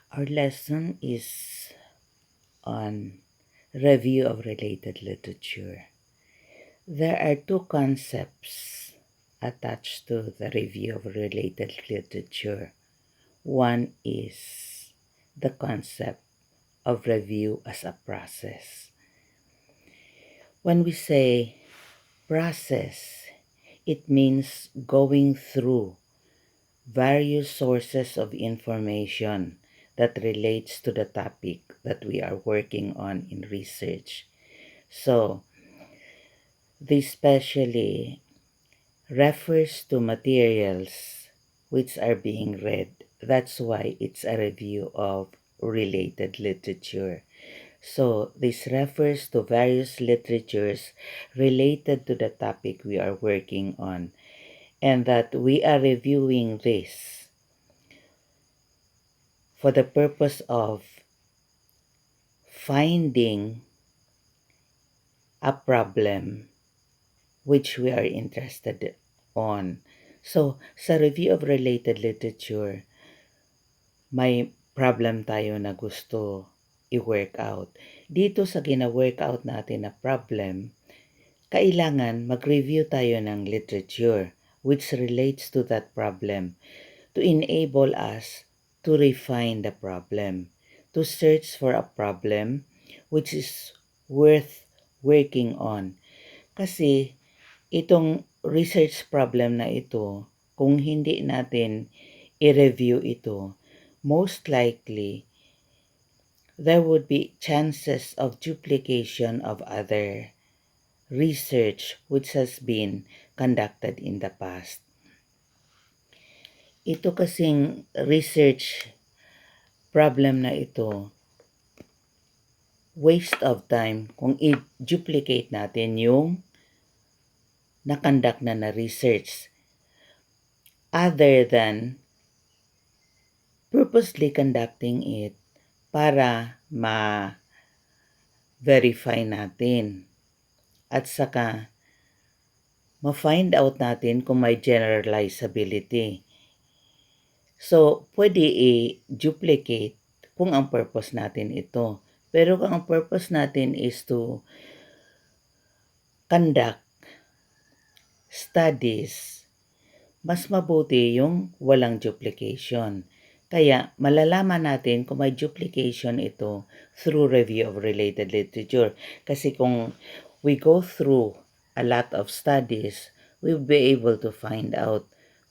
Our lesson is on review of related literature. There are two concepts attached to the review of related literature. One is the concept of review as a process. When we say process, it means going through various sources of information that relates to the topic that we are working on in research. So, this specially refers to materials which are being read. That's why it's a review of related literature. So, this refers to various literatures related to the topic we are working on, and that we are reviewing this for the purpose of finding a problem which we are interested on. So, sa review of related literature, may problem tayo na gusto i-work out. Dito sa gina-workout natin na problem, kailangan mag-review tayo ng literature which relates to that problem to enable us to refine the problem, to search for a problem which is worth working on. Kasi itong research problem na ito, kung hindi natin i-review ito, most likely there would be chances of duplication of other research which has been conducted in the past. Ito kasing research problem na ito, waste of time kung i-duplicate natin yung na-conduct na research other than purposely conducting it para ma-verify natin at saka ma-find out natin kung may generalizability. So, pwede i-duplicate kung ang purpose natin ito. Pero kung ang purpose natin is to conduct studies, mas mabuti yung walang duplication. Kaya malalaman natin kung may duplication ito through review of related literature. Kasi kung we go through a lot of studies, we'll be able to find out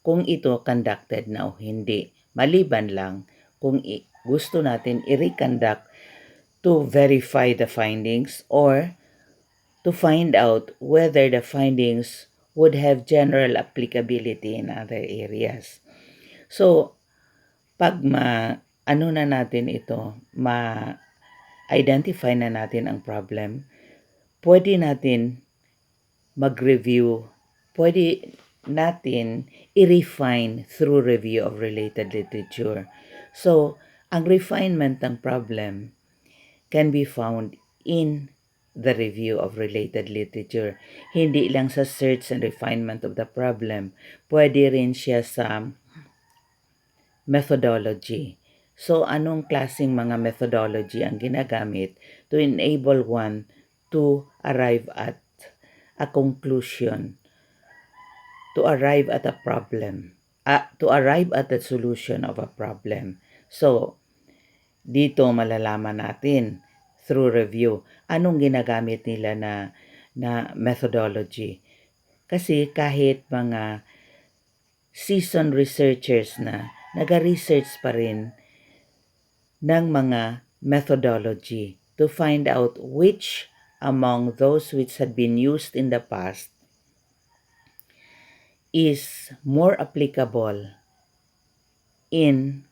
kung ito conducted na o hindi. Maliban lang kung gusto natin i-reconduct to verify the findings or to find out whether the findings would have general applicability in other areas. So, pag ano na natin ito, ma-identify na natin ang problem, pwede natin mag-review, pwede natin i-refine through review of related literature. So, ang refinement ng problem can be found in the review of related literature. Hindi lang sa search and refinement of the problem, pwede rin siya sa methodology. So, anong klaseng mga methodology ang ginagamit to enable one to arrive at a conclusion, to arrive at a problem, to arrive at the solution of a problem. So, dito malalaman natin through review anong ginagamit nila na methodology. Kasi kahit mga seasoned researchers na nag-research pa rin ng mga methodology to find out which among those which had been used in the past is more applicable in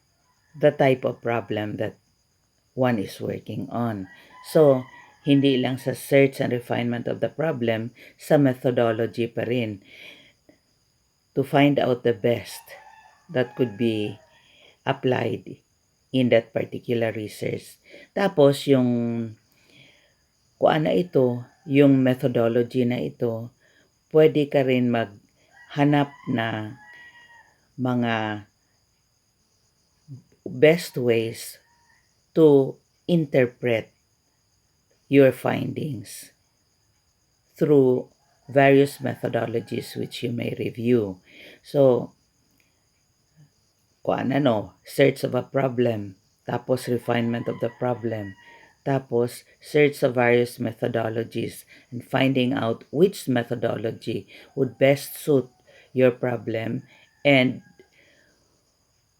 the type of problem that one is working on. So, hindi lang sa search and refinement of the problem, sa methodology pa rin to find out the best that could be applied in that particular research. Tapos, yung kuan na ito, yung methodology na ito, pwede ka rin maghanap na mga best ways to interpret your findings through various methodologies which you may review. So, search of a problem, tapos refinement of the problem, tapos search of various methodologies and finding out which methodology would best suit your problem and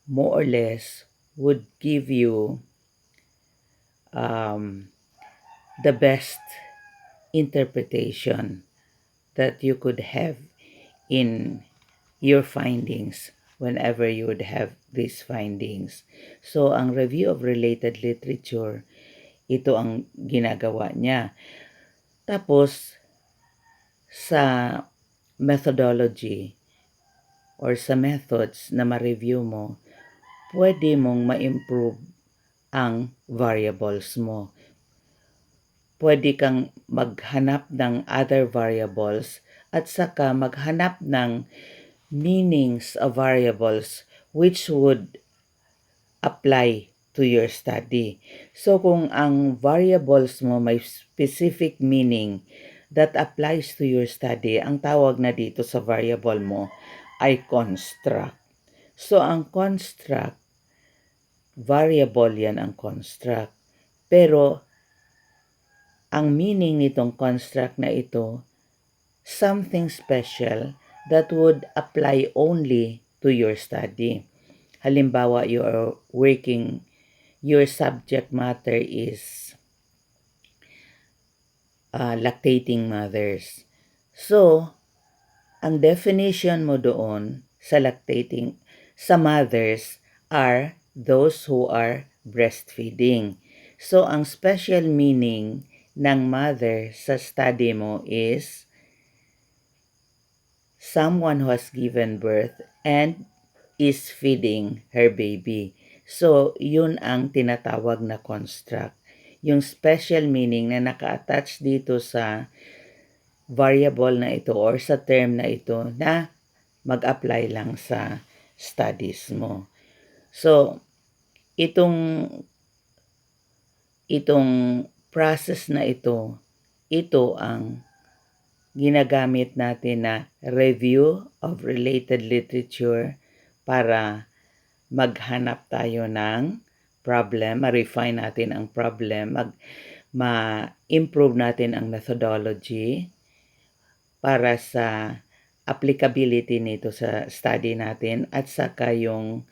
more or less would give you the best interpretation that you could have in your findings whenever you would have these findings. So, ang review of related literature, ito ang ginagawa niya. Tapos, sa methodology or sa methods na ma-review mo, pwede mong ma-improve ang variables mo. Pwede kang maghanap ng other variables at saka maghanap ng meanings of variables which would apply to your study. So kung ang variables mo may specific meaning that applies to your study, ang tawag na dito sa variable mo ay construct. So ang construct, variable yan ang construct. Pero ang meaning nitong construct na ito, something special that would apply only to your study. Halimbawa, your subject matter is lactating mothers. So, ang definition mo doon sa mothers are those who are breastfeeding. So, ang special meaning ng mother sa study mo is someone who has given birth and is feeding her baby. So, yun ang tinatawag na construct. Yung special meaning na naka-attach dito sa variable na ito or sa term na ito na mag-apply lang sa studies mo. So, itong process na ito ang ginagamit natin na review of related literature para maghanap tayo ng problem, ma-refine natin ang problem, ma-improve natin ang methodology para sa applicability nito sa study natin at saka yung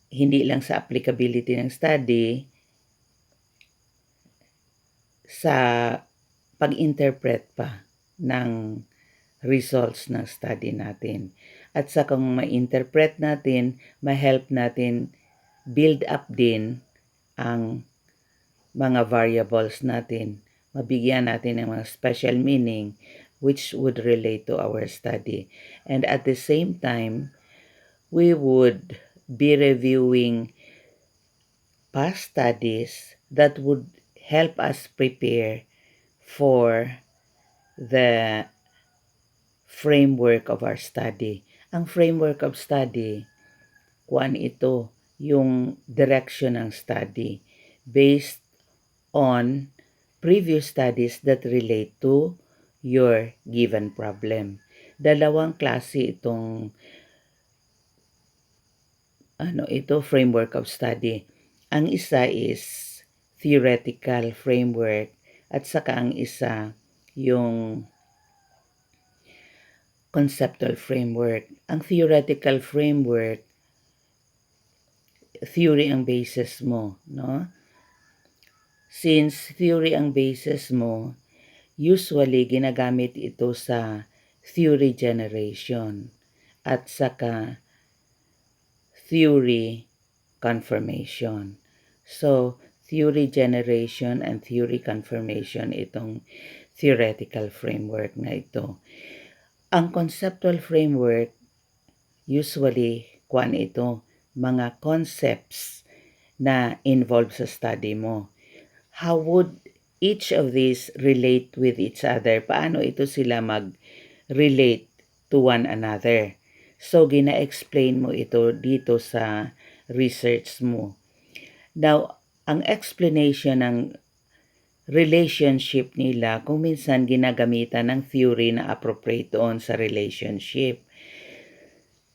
hindi lang sa applicability ng study, sa pag-interpret pa ng results ng study natin. At sa kung ma-interpret natin, ma-help natin build up din ang mga variables natin. Mabigyan natin ng mga special meaning which would relate to our study. And at the same time, we would be reviewing past studies that would help us prepare for the framework of our study. Ang framework of study, ito, yung direction ng study based on previous studies that relate to your given problem. Dalawang klase itong framework of study. Ang isa is theoretical framework at saka ang isa yung conceptual framework. Ang theoretical framework, theory ang basis mo, no? Since theory ang basis mo, usually ginagamit ito sa theory generation at saka theory confirmation. So, theory generation and theory confirmation itong theoretical framework na ito. Ang conceptual framework, usually, mga concepts na involved sa study mo. How would each of these relate with each other? Paano ito sila mag-relate to one another? So, gina-explain mo ito dito sa research mo. Now, ang explanation ng relationship nila, kung minsan ginagamitan ng theory na appropriate doon sa relationship.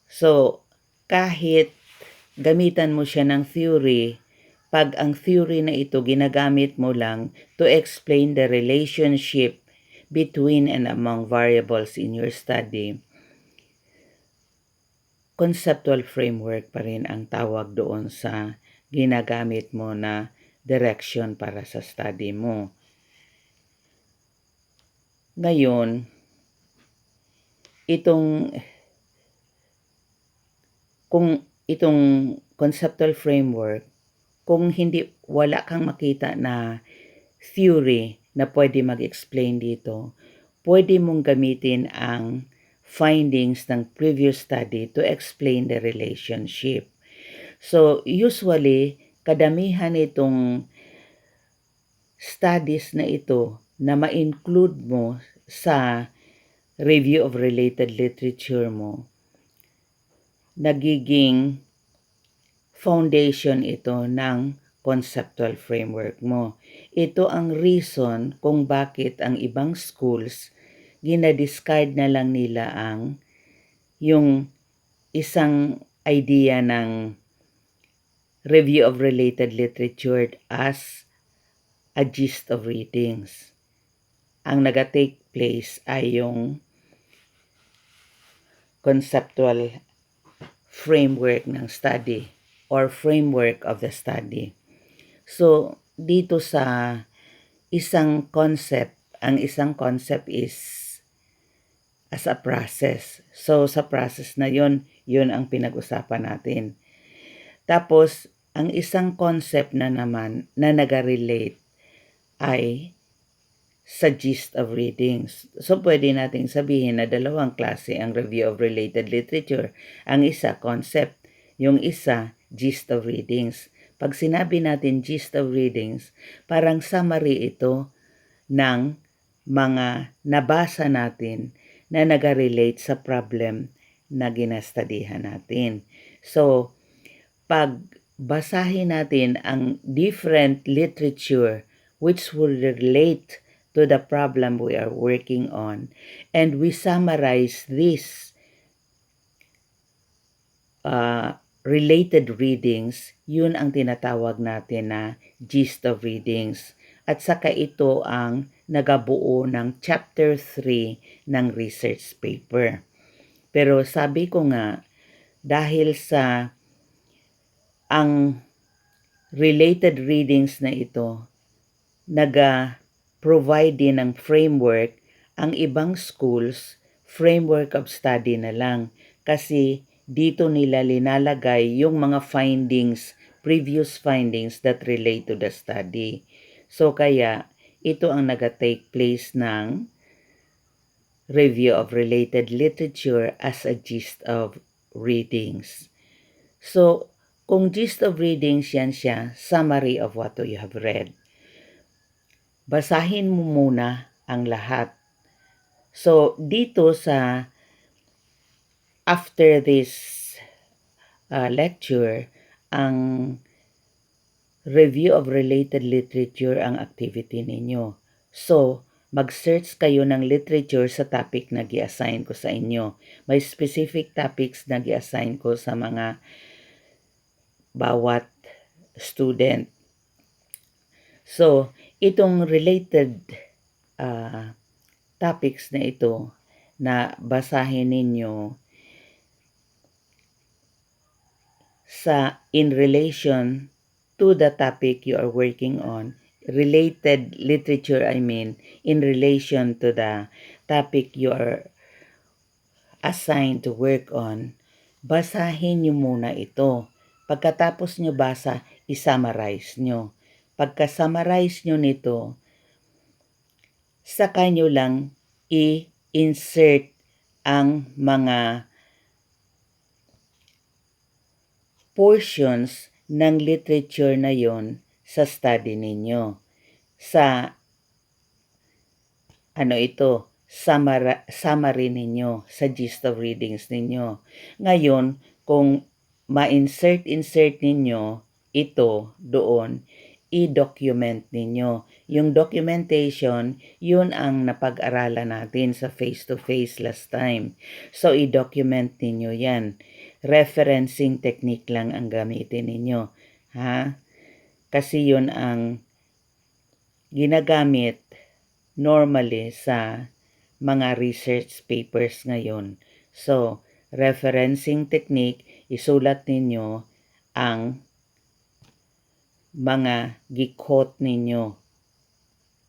So, kahit gamitan mo siya ng theory, pag ang theory na ito ginagamit mo lang to explain the relationship between and among variables in your study, conceptual framework pa rin ang tawag doon sa ginagamit mo na direction para sa study mo. Ngayon, itong conceptual framework, kung wala kang makita na theory na pwede mag-explain dito, pwede mong gamitin ang findings ng previous study to explain the relationship. So, usually, kadamihan itong studies na ito na ma-include mo sa review of related literature mo, nagiging foundation ito ng conceptual framework mo. Ito ang reason kung bakit ang ibang schools ginadiscard na lang nila yung isang idea ng review of related literature as a gist of readings. Ang naga-take place ay yung conceptual framework ng study or framework of the study. So, dito sa isang concept, ang isang concept is as a process. So, sa process na yun ang pinag-usapan natin. Tapos, ang isang concept na naman na naga-relate ay sa gist of readings. So, pwede nating sabihin na dalawang klase ang review of related literature. Ang isa, concept. Yung isa, gist of readings. Pag sinabi natin gist of readings, parang summary ito ng mga nabasa natin na naga-relate sa problem na ginastadihan natin. So, pag basahin natin ang different literature which will relate to the problem we are working on, and we summarize this related readings, yun ang tinatawag natin na gist of readings. At saka ito ang nagabuo ng chapter 3 ng research paper. Pero sabi ko nga, dahil sa ang related readings na ito, provide din ng framework, ang ibang schools, framework of study na lang. Kasi dito nila linalagay yung mga findings, previous findings that relate to the study. So kaya, ito ang naga-take place ng review of related literature as a gist of readings. So, kung gist of readings yan siya, summary of what you have read. Basahin mo muna ang lahat. So, dito sa after this lecture, ang review of related literature ang activity ninyo. So, mag-search kayo ng literature sa topic na gi-assign ko sa inyo. May specific topics na gi-assign ko sa mga bawat student. So, itong related topics na ito na basahin ninyo in relation to the topic you are working on, related literature in relation to the topic you are assigned to work on, basahin nyo muna ito. Pagkatapos nyo basa, i-summarize nyo. Pagka-summarize nyo nito, saka nyo lang i-insert ang mga portions ng literature na yon sa study ninyo. Sa summary ninyo, sa gist of readings ninyo. Ngayon, kung ma-insert ninyo ito doon, i-document ninyo. Yung documentation, yun ang napag-aralan natin sa face-to-face last time. So, i-document ninyo yan. Referencing technique lang ang gamitin ninyo. Ha? Kasi yun ang ginagamit normally sa mga research papers ngayon. So, referencing technique, isulat ninyo ang mga gi-quote ninyo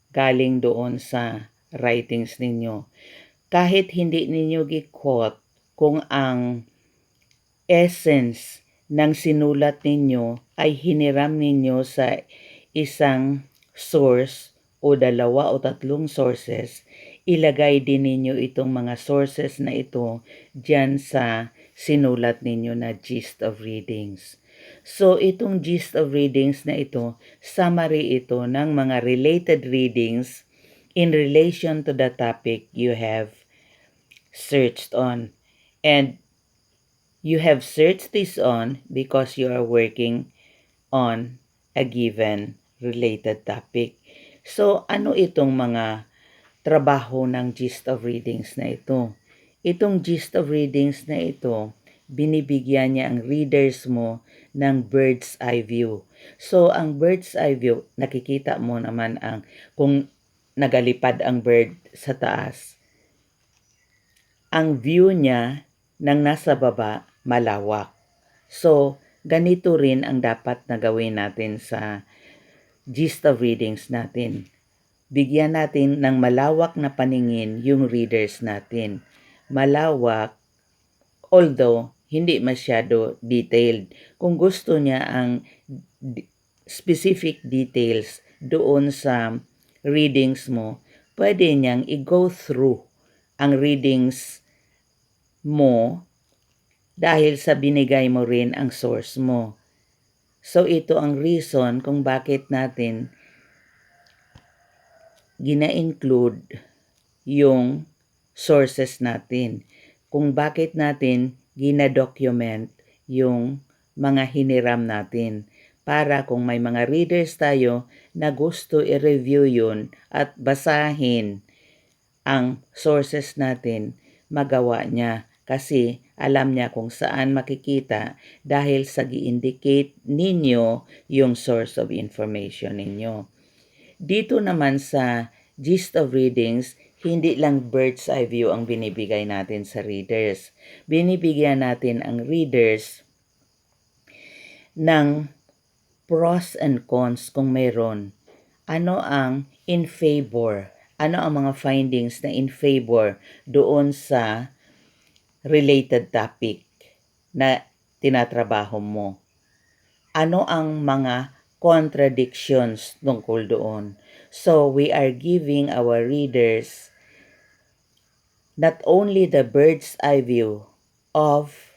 galing doon sa writings ninyo. Kahit hindi ninyo gi-quote, kung ang essence ng sinulat ninyo ay hiniram ninyo sa isang source o dalawa o tatlong sources, ilagay din ninyo itong mga sources na ito dyan sa sinulat ninyo na gist of readings. So, itong gist of readings na ito, summary ito ng mga related readings in relation to the topic you have searched on. And you have searched this on because you are working on a given related topic. So, ano itong mga trabaho ng gist of readings na ito? Itong gist of readings na ito, binibigyan niya ang readers mo ng bird's eye view. So, ang bird's eye view, nakikita mo naman ang kung nagalipad ang bird sa taas. Ang view niya ng nasa baba, malawak. So, ganito rin ang dapat na gawin natin sa gist of readings natin. Bigyan natin ng malawak na paningin yung readers natin. Malawak, although hindi masyado detailed. Kung gusto niya ang specific details doon sa readings mo, pwede niyang i-go through ang readings mo dahil sa binigay mo rin ang source mo. So, ito ang reason kung bakit natin gina-include yung sources natin. Kung bakit natin gina-document yung mga hiniram natin. Para kung may mga readers tayo na gusto i-review yun at basahin ang sources natin, magawa niya. Kasi alam niya kung saan makikita dahil sa gi-indicate ninyo yung source of information ninyo. Dito naman sa gist of readings, hindi lang bird's eye view ang binibigay natin sa readers. Binibigyan natin ang readers ng pros and cons kung mayroon. Ano ang in favor? Ano ang mga findings na in favor doon sa related topic na tinatrabaho mo? Ano ang mga contradictions tungkol doon? So, we are giving our readers not only the bird's eye view of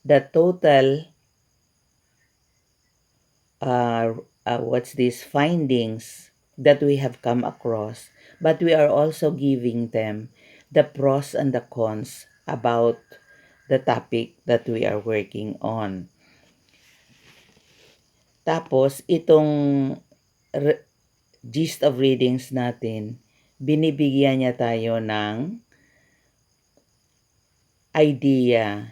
the total findings that we have come across, but we are also giving them the pros and the cons about the topic that we are working on. Tapos, itong gist of readings natin, binibigyan niya tayo ng idea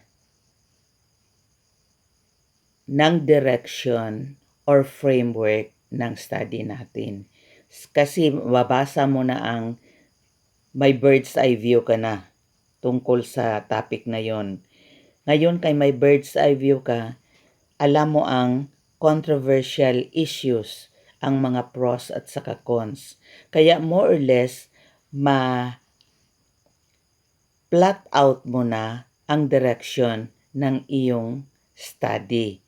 ng direction or framework ng study natin. Kasi mabasa mo na ang may bird's eye view ka na tungkol sa topic na yon. Ngayon kay may bird's eye view ka, alam mo ang controversial issues, ang mga pros at saka cons. Kaya more or less, plot out mo na ang direction ng iyong study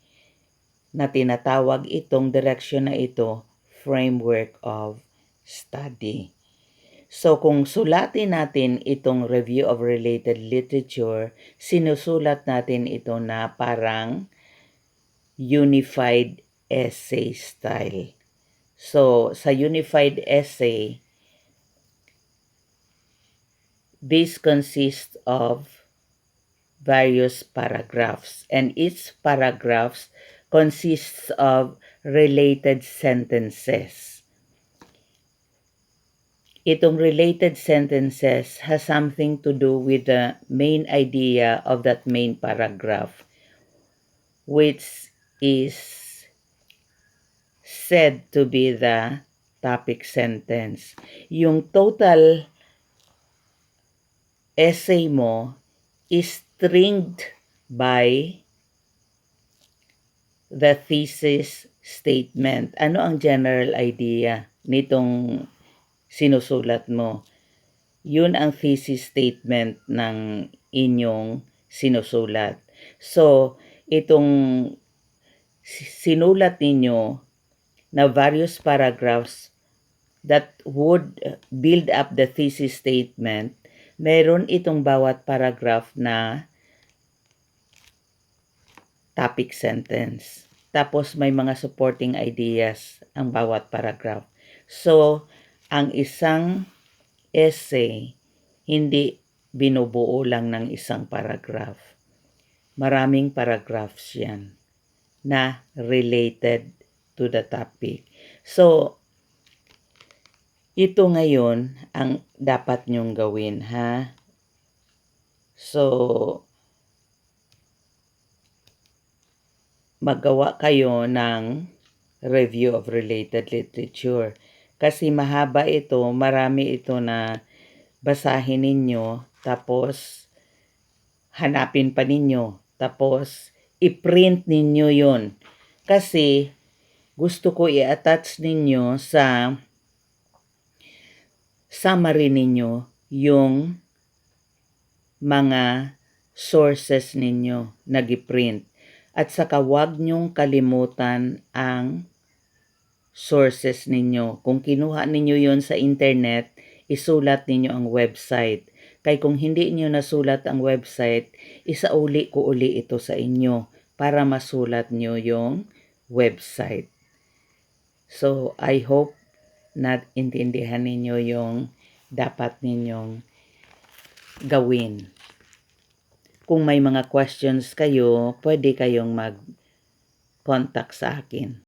na tinatawag itong direction na ito, framework of study. So kung sulatin natin itong review of related literature, sinusulat natin ito na parang unified essay style. So sa unified essay, this consists of various paragraphs, and each paragraphs consists of related sentences. Itong related sentences has something to do with the main idea of that main paragraph, which is said to be the topic sentence. Yung total essay mo is stringed by the thesis statement. Ano ang general idea nitong sinusulat mo? Yun ang thesis statement ng inyong sinusulat. So, itong sinulat ninyo na various paragraphs that would build up the thesis statement, meron itong bawat paragraph na topic sentence. Tapos may mga supporting ideas ang bawat paragraph. So, ang isang essay, hindi binubuo lang ng isang paragraph. Maraming paragraphs yan na related to the topic. So, ito ngayon ang dapat nyong gawin, ha? So, magawa kayo ng review of related literature. Kasi mahaba ito, marami ito na basahin ninyo, tapos hanapin pa ninyo, tapos i-print ninyo yon. Kasi gusto ko i-attach ninyo sa summary ninyo yung mga sources ninyo na gi-print. At saka huwag nyong kalimutan ang sources ninyo. Kung kinuha ninyo yon sa internet, isulat ninyo ang website. Kaya kung hindi niyo nasulat ang website, isauli ko uli ito sa inyo para masulat nyo yung website. So, I hope na intindihan ninyo yung dapat ninyong gawin. Kung may mga questions kayo, pwede kayong mag-contact sa akin.